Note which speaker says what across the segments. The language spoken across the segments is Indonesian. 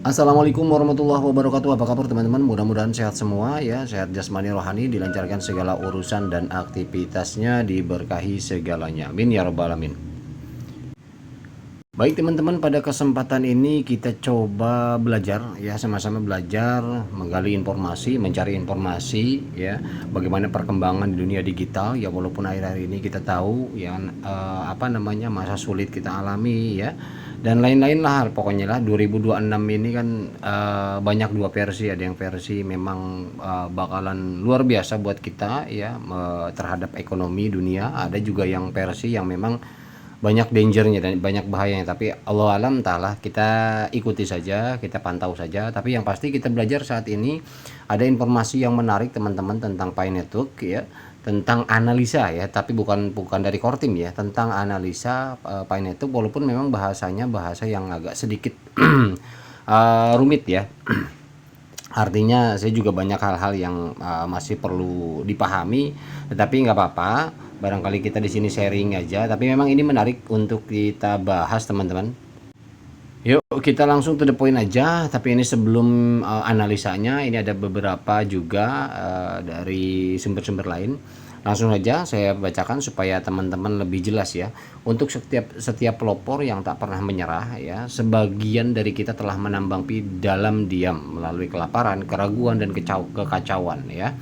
Speaker 1: Assalamualaikum warahmatullahi wabarakatuh. Apa kabar teman-teman? Mudah-mudahan sehat semua ya, sehat jasmani rohani, dilancarkan segala urusan dan aktivitasnya, diberkahi segalanya. Amin ya rabbal alamin. Baik teman-teman, pada kesempatan ini kita coba belajar ya, sama-sama belajar menggali informasi, mencari informasi ya, bagaimana perkembangan di dunia digital ya, walaupun akhir-akhir ini kita tahu ya, masa sulit kita alami ya, dan lain-lain lah pokoknya lah. 2026 ini kan banyak dua versi, ada yang versi memang bakalan luar biasa buat kita ya, terhadap ekonomi dunia, ada juga yang versi yang memang banyak dangernya dan banyak bahayanya, tapi Allah alam ta'ala, kita ikuti saja, kita pantau saja. Tapi yang pasti kita belajar saat ini ada informasi yang menarik teman-teman tentang Pi Network ya, tentang analisa ya, tapi bukan dari core team ya, tentang analisa Pi Network, walaupun memang bahasanya bahasa yang agak sedikit rumit ya. Artinya saya juga banyak hal-hal yang masih perlu dipahami, tetapi nggak apa-apa. Barangkali kita di sini sharing aja, tapi memang ini menarik untuk kita bahas teman-teman. Yuk kita langsung to the point aja. Tapi ini sebelum analisanya, ini ada beberapa juga dari sumber-sumber lain. Langsung aja saya bacakan supaya teman-teman lebih jelas ya. Untuk setiap pelopor yang tak pernah menyerah ya, sebagian dari kita telah menambang pi dalam diam melalui kelaparan, keraguan dan kekacauan ya.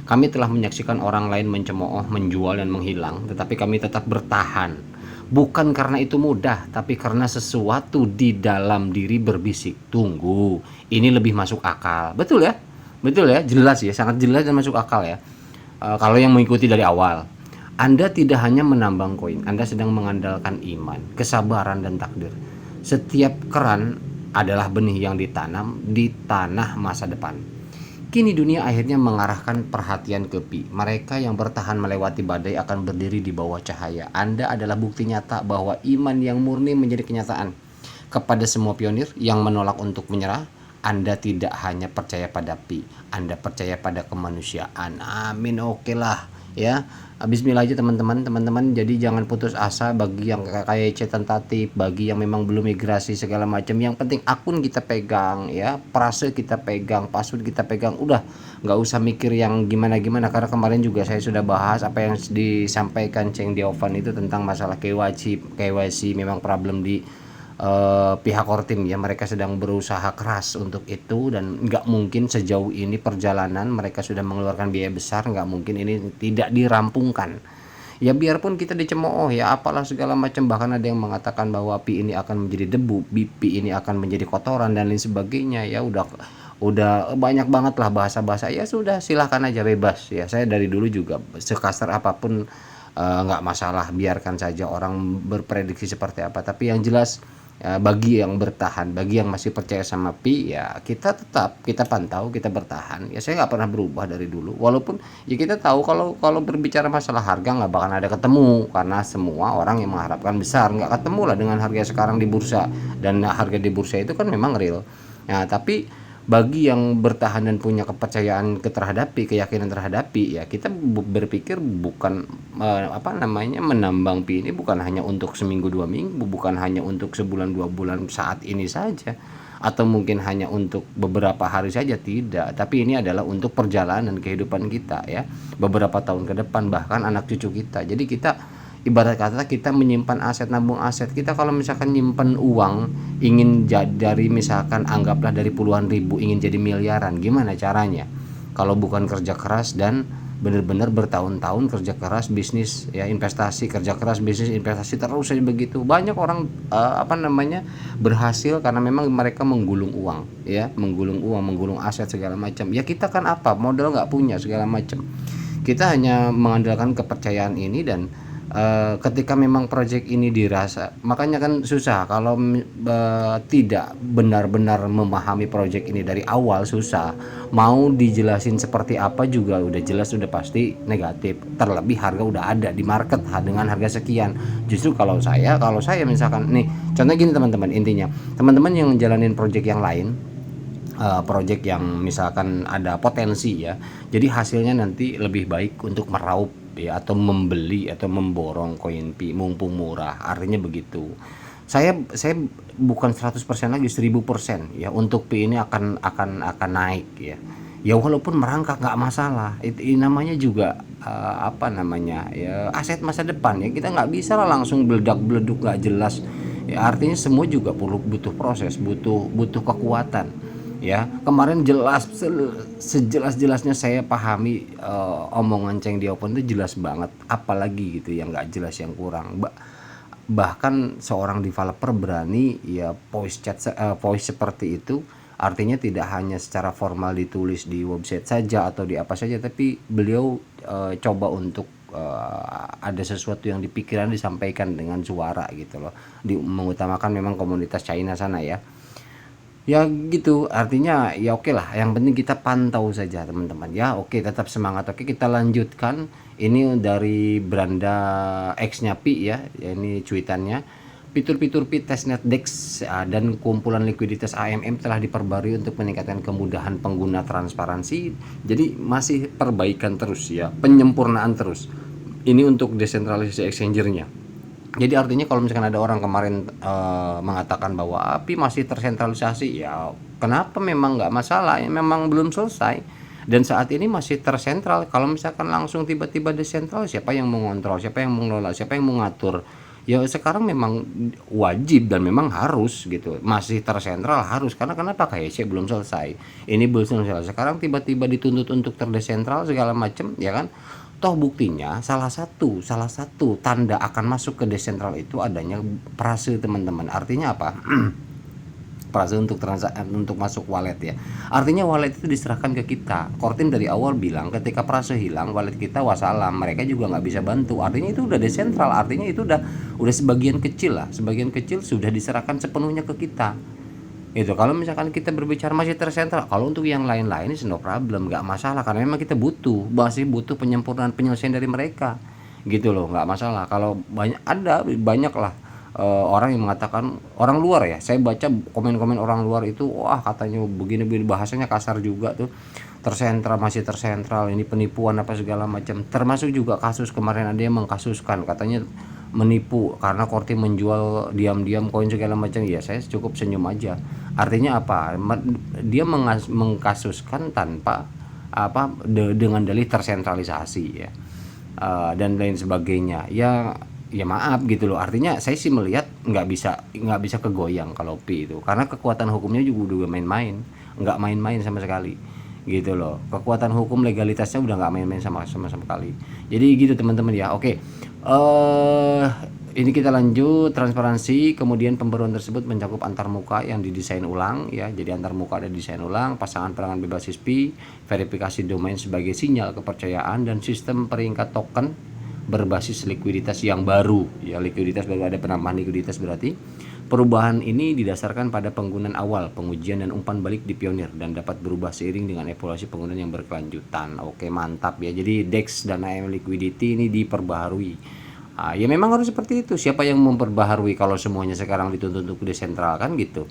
Speaker 1: Kami telah menyaksikan orang lain mencemooh, menjual dan menghilang, tetapi kami tetap bertahan. Bukan karena itu mudah, tapi karena sesuatu di dalam diri berbisik, tunggu, ini lebih masuk akal. Betul ya? Betul ya, jelas ya, sangat jelas dan masuk akal ya. Kalau yang mengikuti dari awal, Anda tidak hanya menambang koin, Anda sedang mengandalkan iman, kesabaran dan takdir. Setiap keran adalah benih yang ditanam di tanah masa depan. Kini dunia akhirnya mengarahkan perhatian ke Pi. Mereka yang bertahan melewati badai akan berdiri di bawah cahaya. Anda adalah bukti nyata bahwa iman yang murni menjadi kenyataan. Kepada semua pionir yang menolak untuk menyerah, Anda tidak hanya percaya pada Pi, Anda percaya pada kemanusiaan. Amin, oke lah ya. Bismillah aja teman-teman. Jadi jangan putus asa bagi yang kayak tentatif, bagi yang memang belum migrasi segala macam. Yang penting akun kita pegang ya, prase kita pegang, password kita pegang. Udah, nggak usah mikir yang gimana-gimana, karena kemarin juga saya sudah bahas apa yang disampaikan Cheng Diovan itu tentang masalah KYC memang problem di pihak Kortim ya. Mereka sedang berusaha keras untuk itu, dan nggak mungkin sejauh ini perjalanan mereka sudah mengeluarkan biaya besar, nggak mungkin ini tidak dirampungkan ya. Biarpun kita dicemooh ya apalah segala macam, bahkan ada yang mengatakan bahwa Pi ini akan menjadi debu, Pi ini akan menjadi kotoran dan lain sebagainya ya. Udah banyak banget lah bahasa-bahasa ya. Sudah, silahkan aja, bebas ya. Saya dari dulu juga sekasar apapun nggak masalah, biarkan saja orang berprediksi seperti apa. Tapi yang jelas ya, bagi yang bertahan, bagi yang masih percaya sama Pi ya, kita pantau, kita bertahan ya. Saya nggak pernah berubah dari dulu, walaupun ya kita tahu kalau berbicara masalah harga nggak bakal ada ketemu, karena semua orang yang mengharapkan besar nggak ketemu lah dengan harga sekarang di bursa. Dan harga di bursa itu kan memang real. Nah tapi bagi yang bertahan dan punya kepercayaan keyakinan terhadap Pi ya, kita berpikir bukan menambang Pi ini bukan hanya untuk seminggu 2 minggu, bukan hanya untuk sebulan 2 bulan saat ini saja, atau mungkin hanya untuk beberapa hari saja, tidak. Tapi ini adalah untuk perjalanan kehidupan kita ya, beberapa tahun ke depan, bahkan anak cucu kita. Jadi kita ibarat kata kita menyimpan aset, nabung aset. Kita kalau misalkan nyimpan uang, ingin dari misalkan anggaplah dari puluhan ribu ingin jadi miliaran, gimana caranya kalau bukan kerja keras dan benar-benar bertahun-tahun kerja keras, bisnis ya, investasi, kerja keras, bisnis, investasi, terus saja begitu. Banyak orang berhasil karena memang mereka menggulung uang ya, menggulung aset segala macam ya. Kita kan apa, modal nggak punya segala macam, kita hanya mengandalkan kepercayaan ini. Dan ketika memang proyek ini dirasa, makanya kan susah kalau tidak benar-benar memahami proyek ini dari awal, susah. Mau dijelasin seperti apa juga udah jelas, udah pasti negatif. Terlebih harga udah ada di market dengan harga sekian. Justru kalau saya misalkan nih, contoh gini teman-teman, intinya teman-teman yang jalanin proyek yang lain, project yang misalkan ada potensi ya, jadi hasilnya nanti lebih baik untuk meraup ya, atau membeli atau memborong koin Pi mumpung murah, artinya begitu. Saya bukan 100% lagi, 1000% ya, untuk Pi ini akan naik ya. Ya walaupun merangkak nggak masalah, itu namanya juga apa namanya ya, aset masa depan ya. Kita nggak bisa lah langsung beledak-beleduk nggak jelas ya, artinya semua juga perlu, butuh proses, butuh kekuatan ya. Kemarin jelas, sejelas-jelasnya saya pahami omongan Cheng Diopon itu jelas banget, apalagi gitu yang nggak jelas, yang kurang. Bahkan seorang developer berani ya voice chat, voice seperti itu, artinya tidak hanya secara formal ditulis di website saja atau di apa saja, tapi beliau coba untuk ada sesuatu yang dipikiran disampaikan dengan suara gitu loh, mengutamakan memang komunitas China sana ya. Ya gitu, artinya ya oke lah, yang penting kita pantau saja teman-teman ya. Oke, tetap semangat. Oke, kita lanjutkan. Ini dari Branda X-nya Pi ya, ini cuitannya. Fitur-fitur Pi testnet DEX dan kumpulan likuiditas AMM telah diperbarui untuk meningkatkan kemudahan pengguna, transparansi. Jadi masih perbaikan terus ya, penyempurnaan terus. Ini untuk desentralisasi exchanger-nya. Jadi artinya kalau misalkan ada orang kemarin mengatakan bahwa API masih tersentralisasi, ya kenapa, memang nggak masalah, ya memang belum selesai. Dan saat ini masih tersentral. Kalau misalkan langsung tiba-tiba desentral, siapa yang mengontrol, siapa yang mengelola, siapa yang mengatur? Ya sekarang memang wajib dan memang harus gitu. Masih tersentral harus, karena kenapa, KYC belum selesai, ini belum selesai. Sekarang tiba-tiba dituntut untuk terdesentral segala macam, ya kan? Toh buktinya salah satu tanda akan masuk ke desentral itu adanya prase teman-teman. Artinya apa? Prase untuk transaksi, untuk masuk wallet ya. Artinya wallet itu diserahkan ke kita. Kortin dari awal bilang ketika prase hilang wallet kita wassalam, mereka juga nggak bisa bantu. Artinya itu udah desentral, artinya itu udah sebagian kecil lah, sebagian kecil sudah diserahkan sepenuhnya ke kita. Itu kalau misalkan kita berbicara masih tersentral. Kalau untuk yang lain-lain no problem, nggak masalah, karena memang kita masih butuh penyempurnaan penyelesaian dari mereka gitu loh, nggak masalah. Kalau banyak lah orang yang mengatakan, orang luar ya, saya baca komen-komen orang luar itu, wah katanya begini, bahasanya kasar juga tuh, tersentral, masih tersentral, ini penipuan apa segala macam. Termasuk juga kasus kemarin ada yang mengkasuskan katanya menipu karena Korti menjual diam-diam koin segala macam. Ya saya cukup senyum aja. Artinya apa? Dia mengkasuskan tanpa apa, dengan dalih tersentralisasi ya, dan lain sebagainya. Ya maaf gitu loh. Artinya saya sih melihat nggak bisa kegoyang kalau Pi itu, karena kekuatan hukumnya juga udah nggak main-main sama sekali gitu loh. Kekuatan hukum legalitasnya udah nggak main-main sama sekali. Jadi gitu teman-teman ya. Oke, ini kita lanjut transparansi. Kemudian pembaruan tersebut mencakup antarmuka yang didesain ulang ya. Jadi antarmuka ada desain ulang, pasangan perangan berbasis Pi, verifikasi domain sebagai sinyal kepercayaan, dan sistem peringkat token berbasis likuiditas yang baru ya. Likuiditas baru, ada penambahan likuiditas. Berarti perubahan ini didasarkan pada penggunaan awal, pengujian dan umpan balik di Pioneer, dan dapat berubah seiring dengan evaluasi penggunaan yang berkelanjutan. Oke, mantap ya. Jadi DEX dan AM liquidity ini diperbaharui. Ya memang harus seperti itu. Siapa yang memperbaharui kalau semuanya sekarang dituntut untuk desentral kan gitu.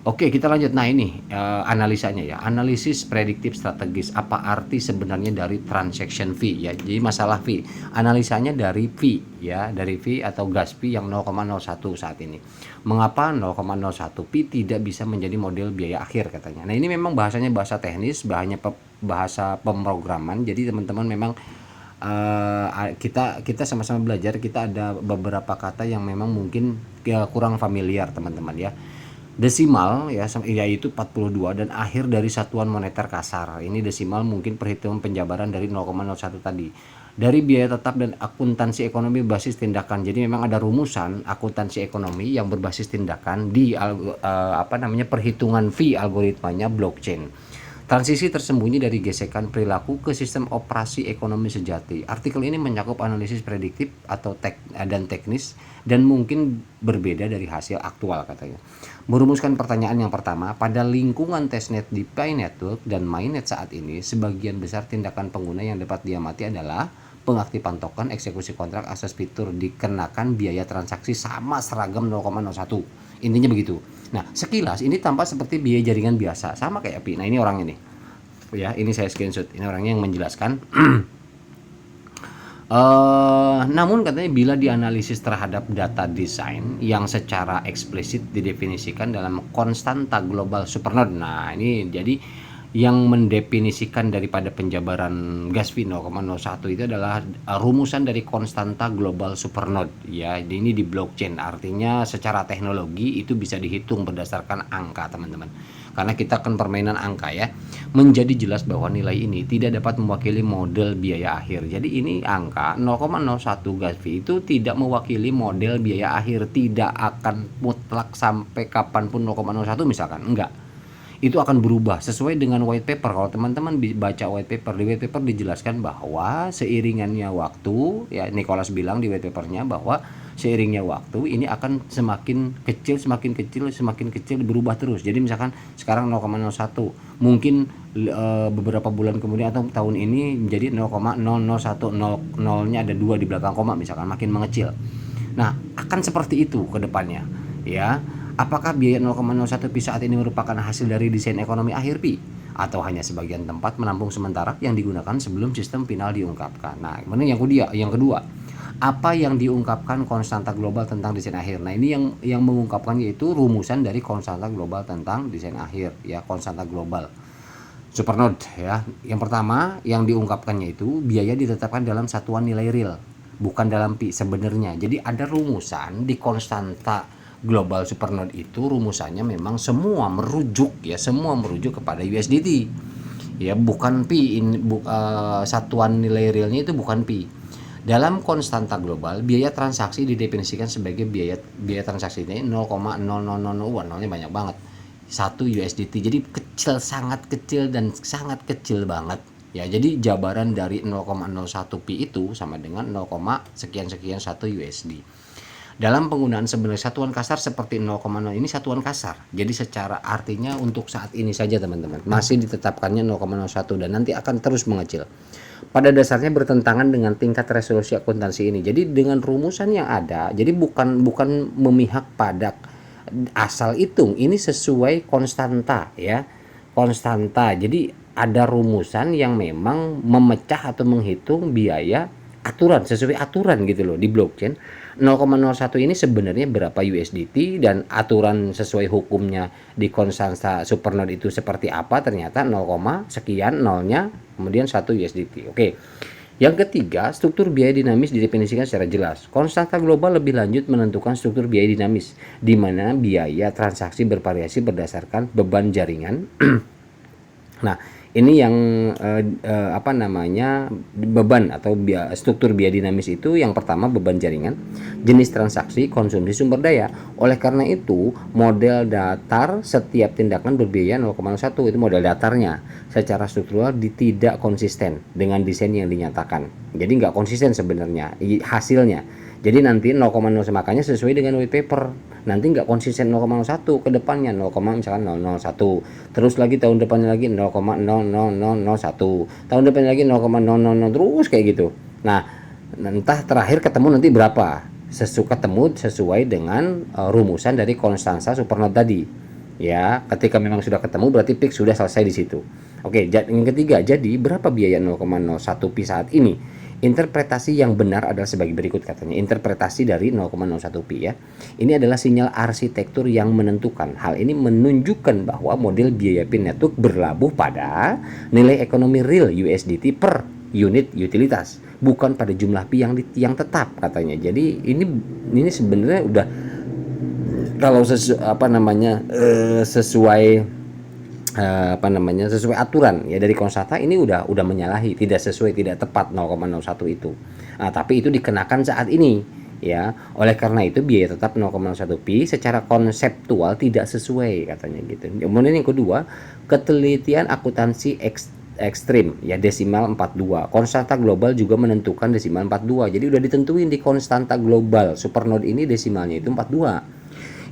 Speaker 1: Oke, kita lanjut. Nah ini analisanya ya, analisis prediktif strategis. Apa arti sebenarnya dari transaction fee ya? Jadi masalah fee, analisanya dari fee ya, dari fee atau gas fee yang 0,01 saat ini. Mengapa 0,01 fee tidak bisa menjadi model biaya akhir katanya. Nah ini memang bahasanya bahasa teknis, bahasa pemrograman. Jadi teman-teman memang kita sama-sama belajar. Kita ada beberapa kata yang memang mungkin kurang familiar teman-teman ya. Desimal ya, yaitu 42 dan akhir dari satuan moneter kasar. Ini desimal mungkin perhitungan penjabaran dari 0,01 tadi. Dari biaya tetap dan akuntansi ekonomi berbasis tindakan. Jadi memang ada rumusan akuntansi ekonomi yang berbasis tindakan di perhitungan fee algoritmanya blockchain. Transisi tersembunyi dari gesekan perilaku ke sistem operasi ekonomi sejati. Artikel ini mencakup analisis prediktif dan teknis, dan mungkin berbeda dari hasil aktual katanya. Merumuskan pertanyaan yang pertama, pada lingkungan testnet di Pi Network dan Mainnet saat ini, sebagian besar tindakan pengguna yang dapat diamati adalah pengaktifan token, eksekusi kontrak, akses fitur, dikenakan biaya transaksi sama seragam 0,01. Intinya begitu. Nah, sekilas ini tampak seperti biaya jaringan biasa, sama kayak Pi. Nah, ini orangnya nih. Ya, ini saya screenshot. Ini orangnya yang menjelaskan. Namun katanya bila dianalisis terhadap data desain yang secara eksplisit didefinisikan dalam konstanta global supernode. Nah, ini jadi yang mendefinisikan daripada penjabaran Gatsby 0,01 itu adalah rumusan dari konstanta global supernode ya. Ini di blockchain, artinya secara teknologi itu bisa dihitung berdasarkan angka, teman-teman. Karena kita kan permainan angka ya. Menjadi jelas bahwa nilai ini tidak dapat mewakili model biaya akhir. Jadi ini angka 0,01 Gatsby itu tidak mewakili model biaya akhir, tidak akan mutlak sampai kapanpun 0,01 misalkan, enggak. Itu akan berubah sesuai dengan white paper. Kalau teman-teman baca white paper, di white paper dijelaskan bahwa seiringannya waktu, ya Nicholas bilang di white papernya bahwa seiringnya waktu ini akan semakin kecil, semakin kecil berubah terus. Jadi misalkan sekarang 0,01, mungkin beberapa bulan kemudian atau tahun ini menjadi 0,0010, 0-nya ada 2 di belakang koma misalkan, makin mengecil. Nah, akan seperti itu ke depannya, ya. Apakah biaya 0,01 pi saat ini merupakan hasil dari desain ekonomi akhir pi, atau hanya sebagian tempat menampung sementara yang digunakan sebelum sistem final diungkapkan? Nah, kemudian yang kedua, apa yang diungkapkan konstanta global tentang desain akhir? Nah, ini yang mengungkapkan yaitu rumusan dari konstanta global tentang desain akhir, ya, konstanta global supernode ya. Yang pertama yang diungkapkannya itu biaya ditetapkan dalam satuan nilai real, bukan dalam pi sebenarnya. Jadi ada rumusan di konstanta global supernode itu, rumusannya memang semua merujuk kepada USDT. Ya, bukan pi, satuan nilai realnya itu bukan pi. Dalam konstanta global, biaya transaksi didefinisikan sebagai biaya transaksi ini 0,0001, nolnya banyak banget. 1 USDT. Jadi kecil, sangat kecil dan sangat kecil banget. Ya, jadi jabaran dari 0,01 pi itu sama dengan 0, sekian 1 USD. Dalam penggunaan sebenarnya satuan kasar seperti 0,0 ini satuan kasar. Jadi secara artinya untuk saat ini saja teman-teman masih ditetapkannya 0,01 dan nanti akan terus mengecil. Pada dasarnya bertentangan dengan tingkat resolusi akuntansi ini. Jadi dengan rumusan yang ada, jadi bukan memihak pada asal hitung, ini sesuai konstanta ya. Konstanta. Jadi ada rumusan yang memang memecah atau menghitung biaya aturan, sesuai aturan gitu loh di blockchain. 0,01 ini sebenarnya berapa USDT dan aturan sesuai hukumnya di konstanta supernode itu seperti apa, ternyata 0, sekian nolnya kemudian 1 USDT. Oke. Yang ketiga, struktur biaya dinamis didefinisikan secara jelas. Konstanta global lebih lanjut menentukan struktur biaya dinamis, di mana biaya transaksi bervariasi berdasarkan beban jaringan. Nah, ini yang beban atau struktur biaya dinamis itu yang pertama beban jaringan, jenis transaksi, konsumsi sumber daya. Oleh karena itu, model datar setiap tindakan berbiaya 0,1 itu model datarnya. Secara struktural tidak konsisten dengan desain yang dinyatakan. Jadi nggak konsisten sebenarnya hasilnya. Jadi nanti 0,0 makanya sesuai dengan white paper. Nanti nggak konsisten 0,01 ke depannya, misalkan 001. Terus lagi tahun depannya lagi 0,00001. Tahun depannya lagi 0,000 terus kayak gitu. Nah, entah terakhir ketemu nanti berapa. Ketemu sesuai dengan rumusan dari konstanta supernode tadi. Ya, ketika memang sudah ketemu berarti peak sudah selesai di situ. Oke, yang ketiga, jadi berapa biaya 0,01 pi saat ini? Interpretasi yang benar adalah sebagai berikut katanya. Interpretasi dari 0,01 pi ya. Ini adalah sinyal arsitektur yang menentukan. Hal ini menunjukkan bahwa model biaya pi network berlabuh pada nilai ekonomi real USDT per unit utilitas, bukan pada jumlah pi yang tetap katanya. Jadi ini sebenarnya udah kalau sesuai aturan ya dari konstanta, ini udah menyalahi, tidak sesuai, tidak tepat 0,01 itu. Nah, tapi itu dikenakan saat ini ya. Oleh karena itu biaya tetap 0,01 pi secara konseptual tidak sesuai katanya gitu. Kemudian yang kedua, ketelitian akuntansi ekstrim ya, desimal 42. Konstanta global juga menentukan desimal 42. Jadi udah ditentuin di konstanta global supernode ini desimalnya itu 42.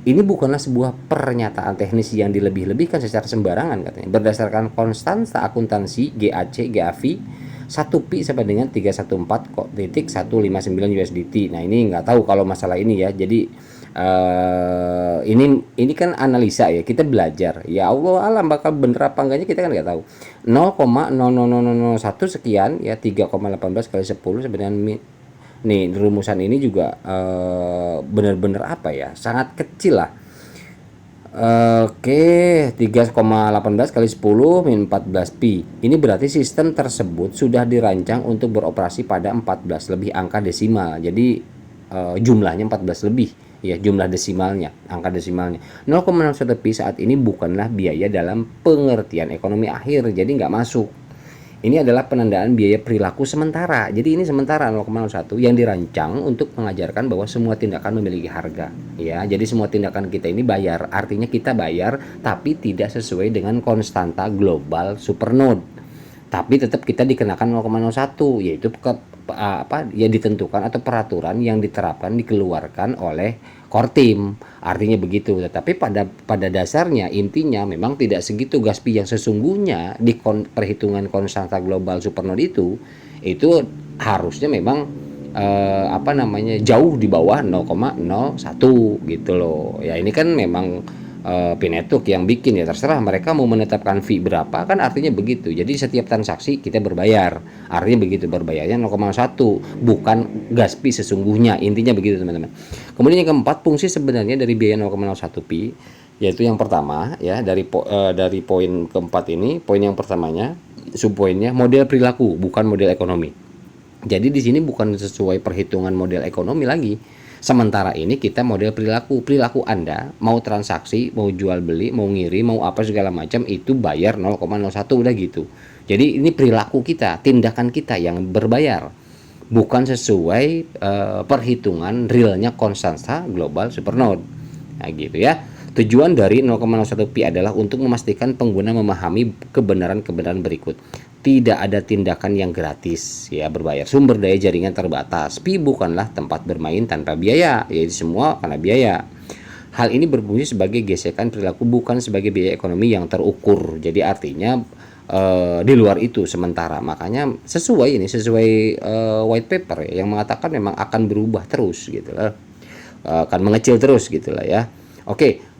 Speaker 1: Ini bukanlah sebuah pernyataan teknis yang dilebih-lebihkan secara sembarangan katanya. Berdasarkan konstanta akuntansi GAV 1 pi sama dengan 314.159 USDT. Nah, ini nggak tahu kalau masalah ini ya. Jadi ini kan analisa ya, kita belajar. Ya Allah alam bakal bener apa enggaknya kita kan nggak tahu. 0,00001 sekian ya, 3,18 kali 10 sama dengan nih rumusan ini juga benar-benar apa ya, sangat kecil lah. Oke, 3,18 kali 10 min 14 pi. Ini berarti sistem tersebut sudah dirancang untuk beroperasi pada 14 lebih angka desimal. Jadi jumlahnya 14 lebih ya, jumlah desimalnya, angka desimalnya. 0,01 pi saat ini bukanlah biaya dalam pengertian ekonomi akhir, jadi nggak masuk. Ini adalah penandaan biaya perilaku sementara. Jadi ini sementara 0,01 yang dirancang untuk mengajarkan bahwa semua tindakan memiliki harga. Ya, jadi semua tindakan kita ini bayar. Artinya kita bayar tapi tidak sesuai dengan konstanta global supernode. Tapi tetap kita dikenakan 0,01, yaitu apa yang ditentukan atau peraturan yang diterapkan dikeluarkan oleh Kortim, artinya begitu. Tetapi pada dasarnya intinya memang tidak segitu Gaspi yang sesungguhnya di perhitungan konstanta global supernode itu harusnya memang jauh di bawah 0,01 gitu loh. Ya ini kan memang Pinetuk yang bikin, ya terserah mereka mau menetapkan fee berapa, kan artinya begitu. Jadi setiap transaksi kita berbayar, artinya begitu, berbayarnya 0,1 bukan Gaspi sesungguhnya, intinya begitu teman-teman. Kemudian yang keempat, fungsi sebenarnya dari biaya 0,01 pi, yaitu yang pertama ya, dari poin keempat ini, poin yang pertamanya subpoinnya model perilaku bukan model ekonomi. Jadi di sini bukan sesuai perhitungan model ekonomi lagi. Sementara ini kita model perilaku Anda mau transaksi, mau jual beli, mau ngirim, mau apa segala macam itu bayar 0,01 udah gitu. Jadi ini perilaku kita, tindakan kita yang berbayar, bukan sesuai perhitungan realnya konstanta global supernode. Nah gitu ya. Tujuan dari 0,01 pi adalah untuk memastikan pengguna memahami kebenaran-kebenaran berikut. Tidak ada tindakan yang gratis ya, berbayar. Sumber daya jaringan terbatas. Pi bukanlah tempat bermain tanpa biaya, yaitu semua karena biaya. Hal ini berfungsi sebagai gesekan perilaku bukan sebagai biaya ekonomi yang terukur. Jadi artinya di luar itu sementara. Makanya sesuai white paper ya, yang mengatakan memang akan berubah terus gitu lah. Akan mengecil terus gitu lah ya. Oke.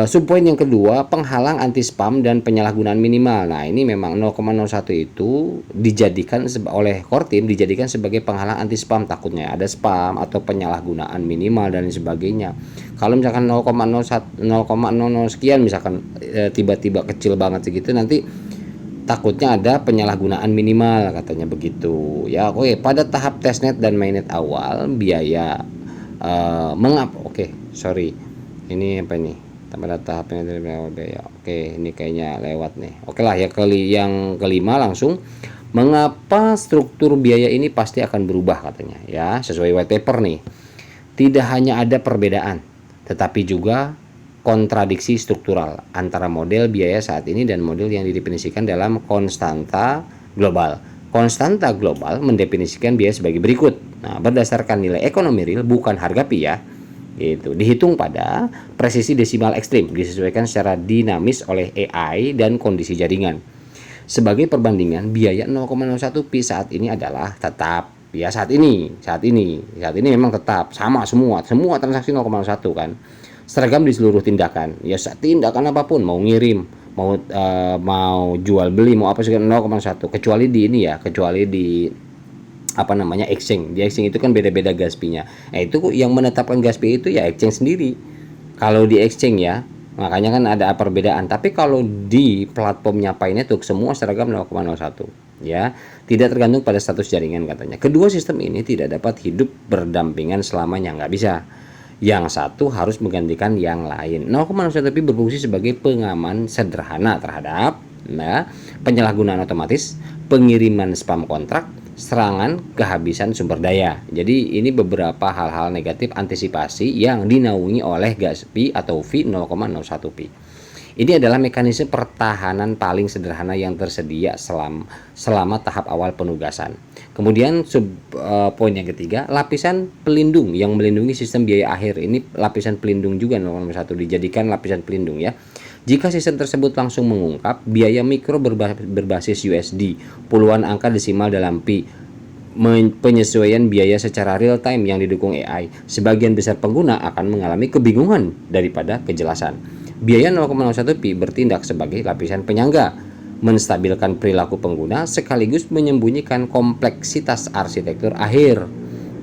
Speaker 1: Subpoin yang kedua, penghalang anti spam dan penyalahgunaan minimal. Nah ini memang 0,01 itu dijadikan oleh Kortim dijadikan sebagai penghalang anti spam, takutnya ada spam atau penyalahgunaan minimal dan sebagainya. Kalau misalkan 0,01 0,00 sekian misalkan tiba-tiba kecil banget segitu, nanti takutnya ada penyalahgunaan minimal katanya begitu ya. Oke, pada tahap testnet dan mainnet awal biaya ini apa nih, pada tahapnya dari biaya. Oke, ini kayaknya lewat nih. Oke lah ya, yang kelima langsung, mengapa struktur biaya ini pasti akan berubah katanya ya, sesuai white paper nih. Tidak hanya ada perbedaan, tetapi juga kontradiksi struktural antara model biaya saat ini dan model yang didefinisikan dalam konstanta global. Konstanta global mendefinisikan biaya sebagai berikut. Nah, berdasarkan nilai ekonomi real bukan harga pi ya. Itu dihitung pada presisi desimal ekstrim, disesuaikan secara dinamis oleh AI dan kondisi jaringan. Sebagai perbandingan, biaya 0,01 pi saat ini adalah tetap ya, saat ini memang tetap sama, semua transaksi 0,1 kan, seragam di seluruh tindakan ya, tindakan apapun, mau ngirim, mau jual beli, mau apa segala 0,1, kecuali di exchange. Di exchange itu kan beda-beda Gaspi-nya. Nah, itu yang menetapkan Gaspi itu ya exchange sendiri. Kalau di exchange ya, makanya kan ada perbedaan. Tapi kalau di platformnya Pinetuk semua seragam 0,01 ya, tidak tergantung pada status jaringan katanya. Kedua sistem ini tidak dapat hidup berdampingan selamanya, nggak bisa. Yang satu harus menggantikan yang lain. 0,01 pi berfungsi sebagai pengaman sederhana terhadap penyalahgunaan otomatis, pengiriman spam kontrak, serangan kehabisan sumber daya. Jadi ini beberapa hal-hal negatif antisipasi yang dinaungi oleh Gaspi atau fee 0,01 pi. Ini adalah mekanisme pertahanan paling sederhana yang tersedia selama tahap awal penugasan. Kemudian poin yang ketiga, lapisan pelindung yang melindungi sistem biaya akhir. Ini lapisan pelindung juga 0,1 dijadikan lapisan pelindung ya. Jika sistem tersebut langsung mengungkap biaya mikro berbasis USD, puluhan angka desimal dalam pi, penyesuaian biaya secara real time yang didukung AI, sebagian besar pengguna akan mengalami kebingungan daripada kejelasan. Biaya 0,01 pi bertindak sebagai lapisan penyangga, menstabilkan perilaku pengguna sekaligus menyembunyikan kompleksitas arsitektur akhir.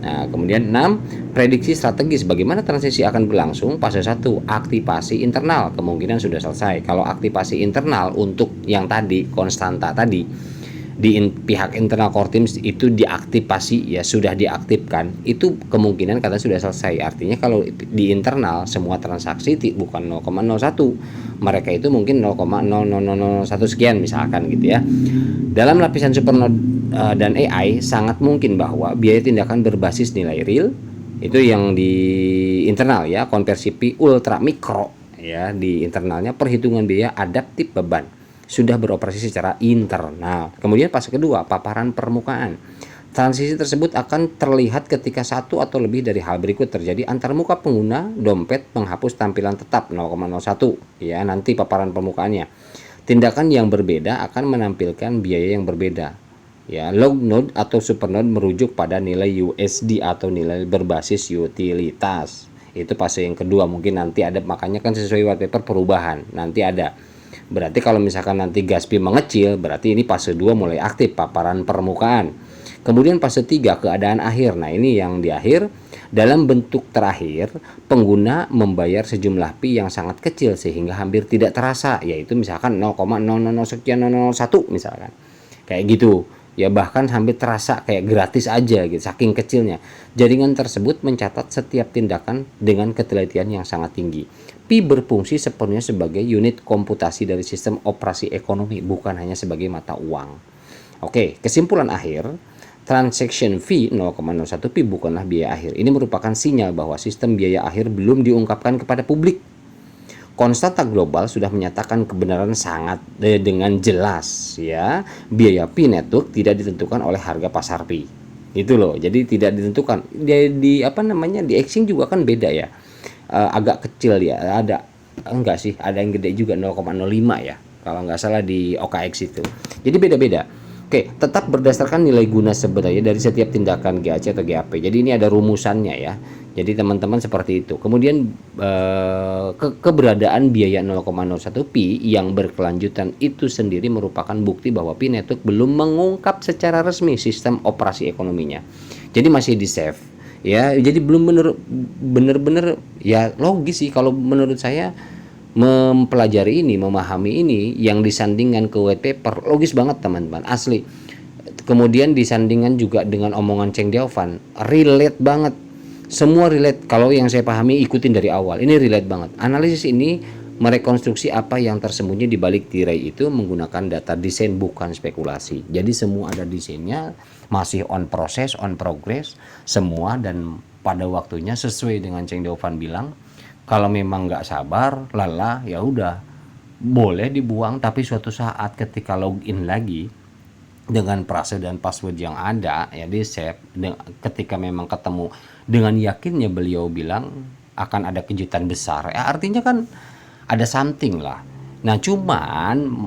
Speaker 1: Nah, kemudian 6, prediksi strategis bagaimana transisi akan berlangsung. Fase 1, aktivasi internal, kemungkinan sudah selesai. Kalau aktivasi internal untuk yang tadi konstanta tadi di pihak internal core teams itu diaktifasi, ya sudah diaktifkan, itu kemungkinan kata sudah selesai. Artinya kalau di internal semua transaksi bukan 0,01, mereka itu mungkin 0,0001 sekian misalkan gitu ya. Dalam lapisan supernode dan AI sangat mungkin bahwa biaya tindakan berbasis nilai real itu yang di internal ya, konversi P ultra mikro ya, di internalnya perhitungan biaya adaptif beban sudah beroperasi secara internal. Kemudian fase kedua, paparan permukaan. Transisi tersebut akan terlihat ketika satu atau lebih dari hal berikut terjadi antar muka pengguna dompet menghapus tampilan tetap 0,01 ya, nanti paparan permukaannya. Tindakan yang berbeda akan menampilkan biaya yang berbeda. Ya, log node atau supernode merujuk pada nilai USD atau nilai berbasis utilitas. Itu fase yang kedua, mungkin nanti ada, makanya kan sesuai white paper perubahan nanti ada. Berarti kalau misalkan nanti gas P mengecil, berarti ini fase 2 mulai aktif paparan permukaan. Kemudian fase 3, keadaan akhir. Nah, ini yang di akhir. Dalam bentuk terakhir, pengguna membayar sejumlah P yang sangat kecil sehingga hampir tidak terasa, yaitu misalkan 0,000 sekian 001 misalkan. Kayak gitu. Ya bahkan hampir terasa kayak gratis aja gitu, saking kecilnya. Jaringan tersebut mencatat setiap tindakan dengan ketelitian yang sangat tinggi. Pi berfungsi sepenuhnya sebagai unit komputasi dari sistem operasi ekonomi, bukan hanya sebagai mata uang. Oke, kesimpulan akhir, transaction fee 0,01 pi bukanlah biaya akhir. Ini merupakan sinyal bahwa sistem biaya akhir belum diungkapkan kepada publik. Konstanta global sudah menyatakan kebenaran sangat dengan jelas ya, biaya Pi network tidak ditentukan oleh harga pasar Pi. Itu loh. Jadi tidak ditentukan. Di apa namanya? Di exchange juga kan beda ya. Agak kecil ya. Ada enggak sih? Ada yang gede juga 0,05 ya. Kalau nggak salah di OKX itu. Jadi beda-beda. Oke, tetap berdasarkan nilai guna sebenarnya dari setiap tindakan GAC atau GAP. Jadi ini ada rumusannya ya. Jadi teman-teman seperti itu. Kemudian keberadaan biaya 0,01 pi yang berkelanjutan itu sendiri merupakan bukti bahwa Pi Network belum mengungkap secara resmi sistem operasi ekonominya. Jadi masih di save ya. Jadi belum benar-benar ya, logis sih kalau menurut saya mempelajari ini, memahami ini yang disandingkan ke white paper, logis banget teman-teman, asli. Kemudian disandingkan juga dengan omongan Cheng Diaofan, relate banget. Semua relate, kalau yang saya pahami ikutin dari awal, ini relate banget. Analisis ini merekonstruksi apa yang tersembunyi di balik tirai itu menggunakan data desain bukan spekulasi. Jadi semua ada desainnya, masih on proses, on progress semua, dan pada waktunya sesuai dengan Cheng Diaofan bilang, kalau memang nggak sabar, lelah, ya udah boleh dibuang, tapi suatu saat ketika login lagi dengan password dan password yang ada ya di save, ketika memang ketemu dengan yakinnya beliau bilang akan ada kejutan besar ya, artinya kan ada something lah. Nah cuman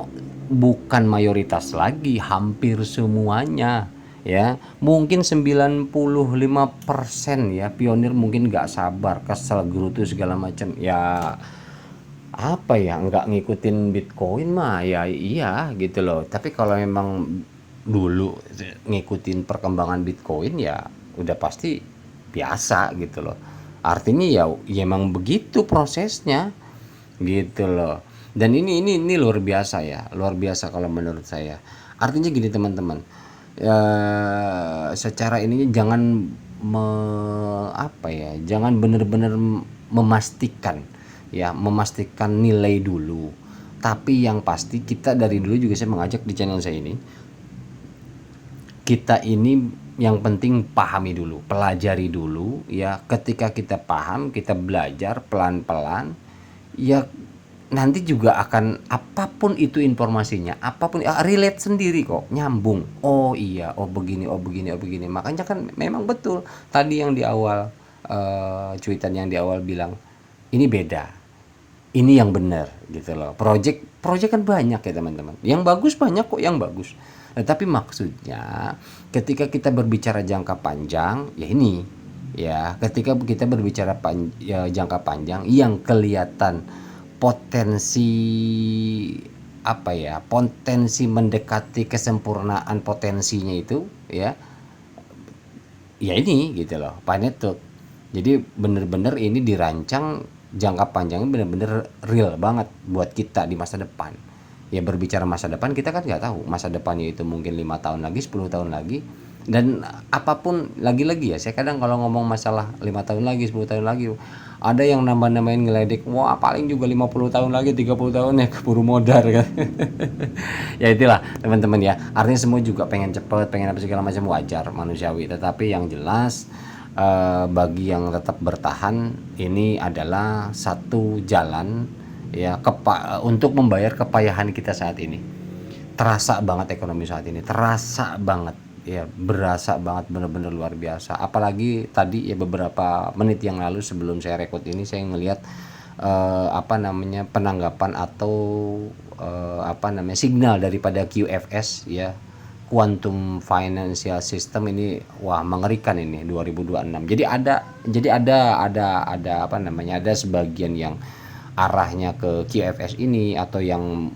Speaker 1: bukan mayoritas lagi, hampir semuanya ya, mungkin 95% ya pionir mungkin nggak sabar, kesel, gerutu segala macam ya, apa ya, nggak ngikutin Bitcoin mah ya iya gitu loh. Tapi kalau memang dulu ngikutin perkembangan Bitcoin ya udah pasti biasa gitu loh. Artinya ya emang begitu prosesnya gitu loh. Dan ini luar biasa ya, luar biasa kalau menurut saya. Artinya gini teman-teman, secara ininya jangan jangan benar-benar memastikan ya, memastikan nilai dulu. Tapi yang pasti kita dari dulu juga saya mengajak di channel saya ini, kita ini yang penting pahami dulu, pelajari dulu ya. Ketika kita paham, kita belajar pelan-pelan ya, nanti juga akan apapun itu informasinya, apapun relate sendiri kok, nyambung. Oh iya, oh begini, oh begini, oh begini. Makanya kan memang betul tadi yang di awal cuitan yang di awal bilang ini beda, ini yang benar gitu loh. Project kan banyak ya teman-teman, yang bagus banyak kok, yang bagus. Tapi maksudnya ketika kita berbicara jangka panjang ya ini ya, ketika kita berbicara jangka panjang yang kelihatan potensi potensi mendekati kesempurnaan potensinya itu ya, ya ini gitu loh, Pak Network. Jadi bener-bener ini dirancang jangka panjangnya, bener-bener real banget buat kita di masa depan. Ya berbicara masa depan, kita kan nggak tahu masa depannya itu mungkin 5 tahun lagi, 10 tahun lagi, dan apapun. Lagi-lagi ya, saya kadang kalau ngomong masalah 5 tahun lagi, 10 tahun lagi, ada yang nambah-nambahin ngeledek, wah paling juga 50 tahun lagi, 30 tahun ya, keburu modar kan. Ya itulah teman-teman ya, artinya semua juga pengen cepet, pengen apa segala macam, wajar, manusiawi. Tetapi yang jelas, bagi yang tetap bertahan, ini adalah satu jalan ya, untuk membayar kepayahan kita saat ini. Terasa banget ekonomi saat ini, terasa banget ya, berasa banget, bener-bener luar biasa. Apalagi tadi ya, beberapa menit yang lalu sebelum saya record ini, saya ngelihat penanggapan atau signal daripada QFS ya, Quantum Financial System ini, wah mengerikan ini 2026. Ada sebagian yang arahnya ke QFS ini, atau yang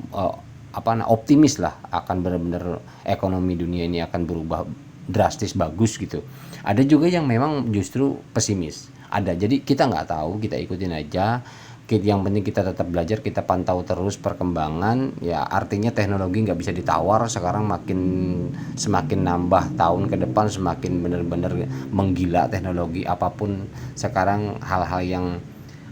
Speaker 1: optimis lah akan benar-benar ekonomi dunia ini akan berubah drastis bagus gitu. Ada juga yang memang justru pesimis. Ada, jadi kita nggak tahu, kita ikutin aja. Yang penting kita tetap belajar, kita pantau terus perkembangan ya. Artinya teknologi nggak bisa ditawar sekarang, semakin nambah tahun ke depan semakin benar-benar menggila teknologi. Apapun sekarang, hal-hal yang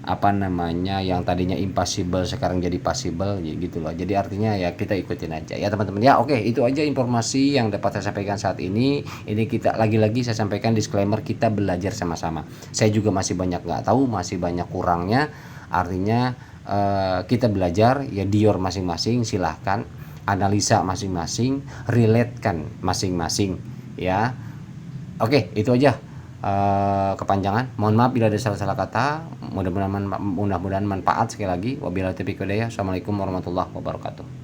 Speaker 1: yang tadinya impossible sekarang jadi possible ya, gitu loh. Jadi artinya ya kita ikutin aja ya teman-teman ya. Oke, itu aja informasi yang dapat saya sampaikan saat ini. Ini kita lagi-lagi saya sampaikan disclaimer, kita belajar sama-sama. Saya juga masih banyak nggak tahu, masih banyak kurangnya. Artinya kita belajar ya, dior masing-masing, silahkan analisa masing-masing, relatekan masing-masing ya. Oke, itu aja. Kepanjangan, mohon maaf bila ada salah-salah kata. Mudah-mudahan manfaat sekali lagi. Wabillahi taufiq wal hidayah. Assalamualaikum warahmatullahi wabarakatuh.